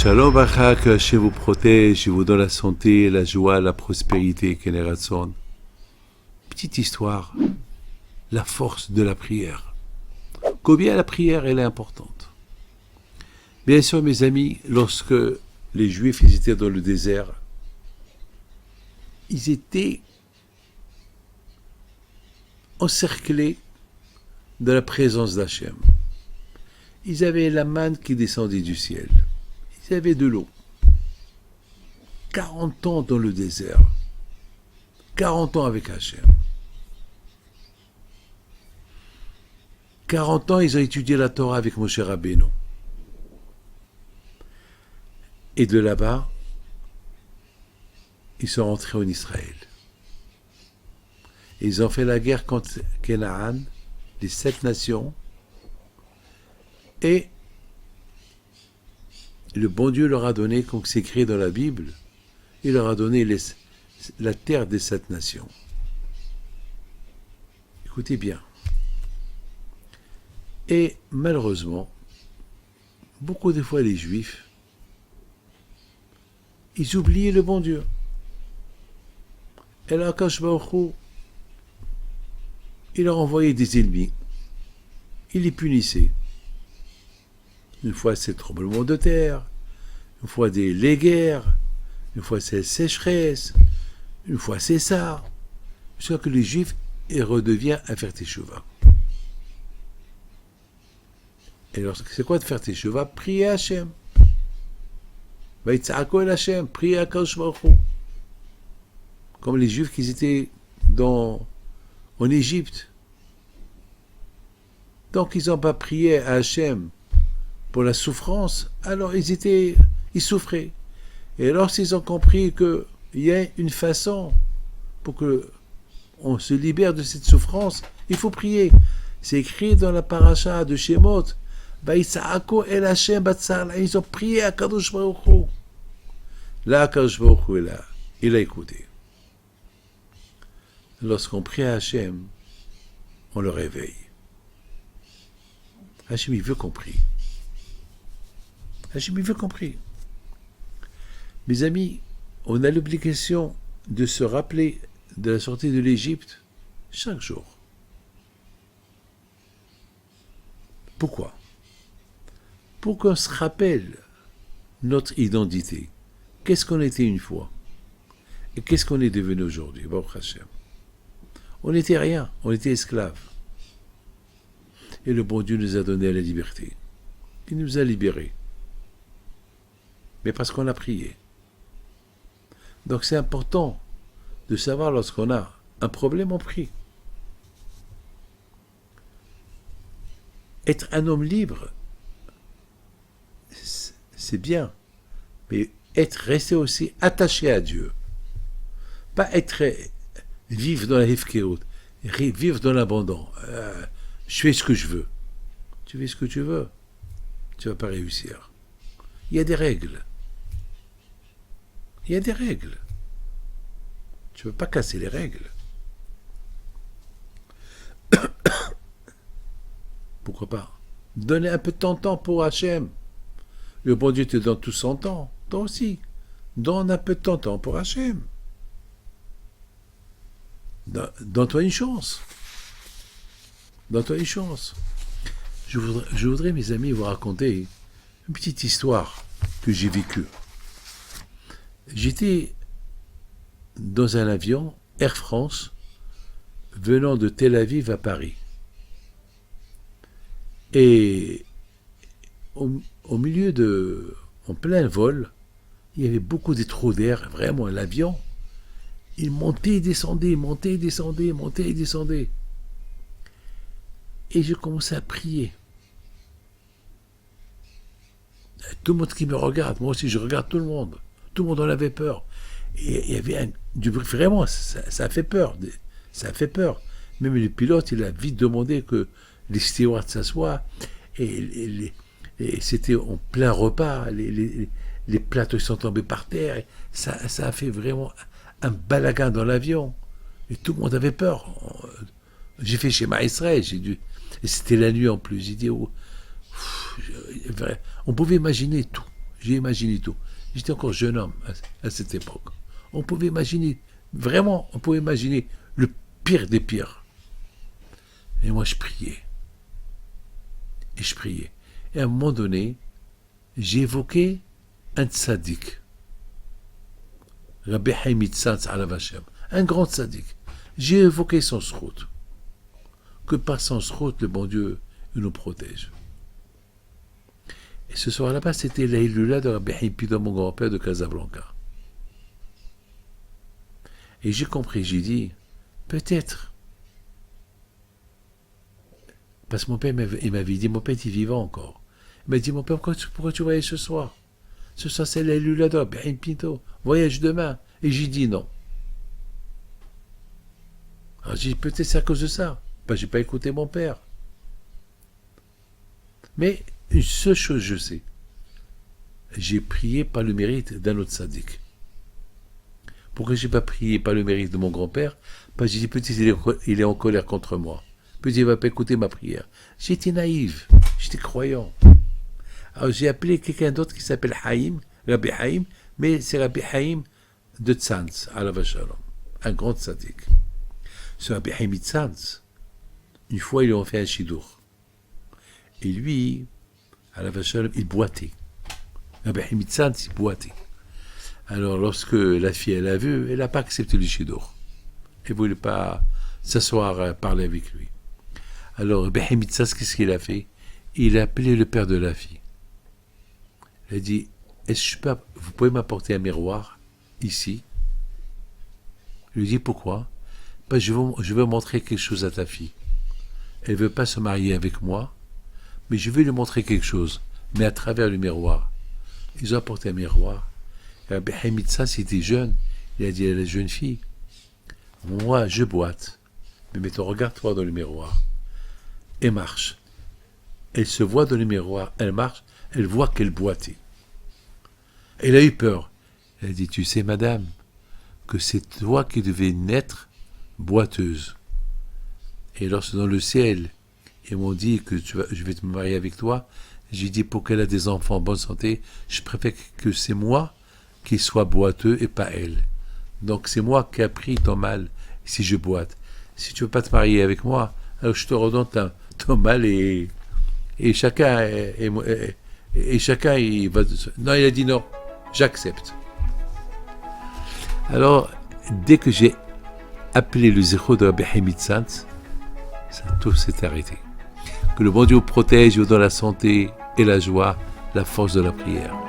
Shalom Bacha, que Hachem vous protège et vous donne la santé, la joie, la prospérité, Keneratson. Petite histoire, la force de la prière. Combien la prière elle est importante. Bien sûr mes amis, lorsque les Juifs ils étaient dans le désert, ils étaient encerclés de la présence d'Hachem. Ils avaient la manne qui descendait du ciel. Ils avaient de l'eau. 40 ans dans le désert. 40 ans avec Hachem. 40 ans, ils ont étudié la Torah avec Moshe Rabbeinu. Et de là-bas, ils sont rentrés en Israël. Et ils ont fait la guerre contre Canaan, les 7 nations. Et le bon Dieu leur a donné, comme c'est écrit dans la Bible, il leur a donné la terre des 7 nations. Écoutez bien. Et malheureusement, beaucoup de fois les Juifs, ils oubliaient le bon Dieu. Et là, Akash Baruch Hu, il leur envoyait des ennemis. Il les punissait. Une fois c'est le tremblement de terre, une fois les guerres, une fois c'est la sécheresse, une fois c'est ça, jusqu'à ce que les Juifs redeviennent à faire teshuva. Et alors, c'est quoi de faire teshuva? Prier à Hachem. Vaïtsa'ako el Hachem, prier à Akadosh Baruch Hu. Comme les Juifs qui étaient en Égypte. Donc ils n'ont pas prié à Hachem pour la souffrance, alors ils souffraient. Et lorsqu'ils ont compris qu'il y a une façon pour qu'on se libère de cette souffrance, il faut prier. C'est écrit dans la paracha de Shemot. Vaïtsa'ako el Hachem batzar. Ils ont prié à Kadosh Baruch Hu. Là, Kadosh Baruch Hu est là. Il a écouté. Lorsqu'on prie à Hachem, on le réveille. Hachem, il veut qu'on prie. Hachem, il veut qu'on prie. Mes amis, on a l'obligation de se rappeler de la sortie de l'Égypte chaque jour. Pourquoi? Pour qu'on se rappelle notre identité. Qu'est-ce qu'on était une fois? Et qu'est-ce qu'on est devenu aujourd'hui? Baruch Hashem. On n'était rien, on était esclaves. Et le bon Dieu nous a donné la liberté. Il nous a libérés. Mais parce qu'on a prié. Donc c'est important de savoir lorsqu'on a un problème, on prie. Être un homme libre, c'est bien. Mais rester aussi attaché à Dieu. Pas vivre dans la hefkerut, vivre dans l'abandon. Je fais ce que je veux. Tu fais ce que tu veux. Tu ne vas pas réussir. Il y a des règles. Il y a des règles. Tu ne peux pas casser les règles. Pourquoi pas? Donner un peu de ton temps pour Hachem. Le bon Dieu te donne tout son temps. Toi aussi. Donne un peu de ton temps pour Hachem. Donne-toi une chance. Donne-toi une chance. Je voudrais, mes amis, vous raconter une petite histoire que j'ai vécue. J'étais dans un avion Air France venant de Tel Aviv à Paris. Et au milieu en plein vol, il y avait beaucoup de trous d'air, vraiment l'avion. Il montait et descendait, montait et descendait, montait et descendait. Et je commençais à prier. Tout le monde qui me regarde, moi aussi je regarde tout le monde. Tout le monde en avait peur. Et il y avait du bruit, vraiment, ça a fait peur. Ça a fait peur. Même le pilote, il a vite demandé que les stewards s'assoient. Et c'était en plein repas. Les plateaux sont tombés par terre. Et ça a fait vraiment un balagan dans l'avion. Et tout le monde avait peur. J'ai fait chez Israël, et c'était la nuit en plus. J'ai dit, on pouvait imaginer tout. J'ai imaginé tout. J'étais encore jeune homme à cette époque. On pouvait imaginer, vraiment, on pouvait imaginer le pire des pires. Et moi, je priais. Et je priais. Et à un moment donné, j'ai évoqué un tzaddik. Rabbi Haïm Itzatz Alav Hashem. Un grand tzaddik. J'ai évoqué son srout. Que par son srout, le bon Dieu nous protège. Et ce soir là-bas, c'était l'Aïloula de Rabbi Haïm Pidon, mon grand-père de Casablanca. Et j'ai compris, j'ai dit, peut-être. Parce que mon père il m'avait dit, mon père est vivant encore. Il m'a dit, mon père, pourquoi tu voyages ce soir? Ce soir, c'est l'Aïloula de Rabbi Haïm Pidon. Voyage demain. Et j'ai dit non. Alors j'ai dit, peut-être c'est à cause de ça. Ben, j'ai pas écouté mon père. Mais une seule chose je sais. J'ai prié par le mérite d'un autre sadique. Pourquoi j'ai pas prié par le mérite de mon grand-père? Parce que j'ai dit, peut-être il est en colère contre moi. Peut-être il va pas écouter ma prière. J'étais naïf. J'étais croyant. Alors j'ai appelé quelqu'un d'autre qui s'appelle Haïm, Rabbi Haïm, mais c'est Rabbi Haïm de Tzantz, Alav Shalom, un grand tzaddik. Ce Rabbi Haïm Tzantz, une fois, ils lui ont fait un chidour. Et lui, Alav Shalom, il boitait. Rabbi Haïm Tzantz, il boitait. Alors, lorsque la fille, elle a vu, elle n'a pas accepté le chidour. Elle ne voulait pas s'asseoir, parler avec lui. Alors, Rabbi Haïm Tzantz, qu'est-ce qu'il a fait? Il a appelé le père de la fille. Il a dit, est-ce que vous pouvez m'apporter un miroir ici? Il lui dit, pourquoi? Parce que je veux montrer quelque chose à ta fille. Elle ne veut pas se marier avec moi, mais je vais lui montrer quelque chose, mais à travers le miroir. Ils ont apporté un miroir. Et Rabbi Haïm Tzantz, il était jeune, il a dit à la jeune fille, moi, je boite, mais mettons, regarde-toi dans le miroir. Et marche. Elle se voit dans le miroir, elle marche, elle voit qu'elle boitait. Elle a eu peur. Elle a dit, tu sais, madame, que c'est toi qui devais naître boiteuse. Et lorsque dans le ciel, ils m'ont dit que je vais te marier avec toi, j'ai dit, pour qu'elle ait des enfants en bonne santé, je préfère que c'est moi qui sois boiteux et pas elle. Donc c'est moi qui ai pris ton mal si je boite. Si tu ne veux pas te marier avec moi, alors je te redonne ton mal et chacun il va... Non, il a dit non, j'accepte. Alors, dès que j'ai appelé le zéro de Rabbi Haïm Tzantz, tout s'est arrêté. Que le bon Dieu protège, vous donne la santé et la joie, la force de la prière.